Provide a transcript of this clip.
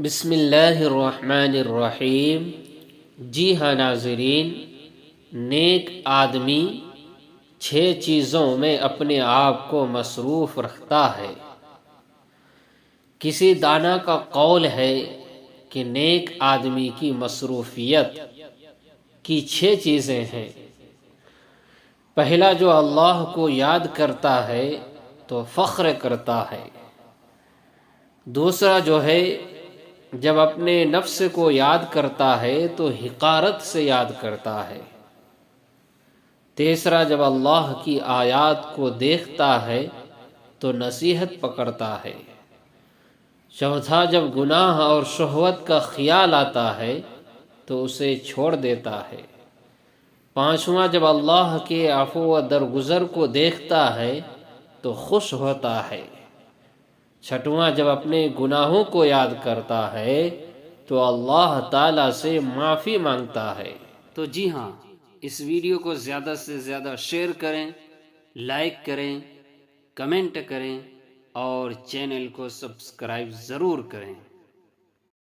بسم اللہ الرحمن الرحیم۔ جی ہاں ناظرین، نیک آدمی 6 چیزوں میں اپنے آپ کو مصروف رکھتا ہے۔ کسی دانا کا قول ہے کہ نیک آدمی کی مصروفیت کی 6 چیزیں ہیں۔ پہلا، جو اللہ کو یاد کرتا ہے تو فخر کرتا ہے۔ دوسرا جو ہے، جب اپنے نفس کو یاد کرتا ہے تو حقارت سے یاد کرتا ہے۔ تیسرا، جب اللہ کی آیات کو دیکھتا ہے تو نصیحت پکڑتا ہے۔ چوتھا، جب گناہ اور شہوت کا خیال آتا ہے تو اسے چھوڑ دیتا ہے۔ پانچواں، جب اللہ کے عفو و درگزر کو دیکھتا ہے تو خوش ہوتا ہے۔ چھٹواں، جب اپنے گناہوں کو یاد کرتا ہے تو اللہ تعالیٰ سے معافی مانگتا ہے۔ تو جی ہاں، اس ویڈیو کو زیادہ سے زیادہ شیئر کریں، لائک کریں، کمنٹ کریں اور چینل کو سبسکرائب ضرور کریں۔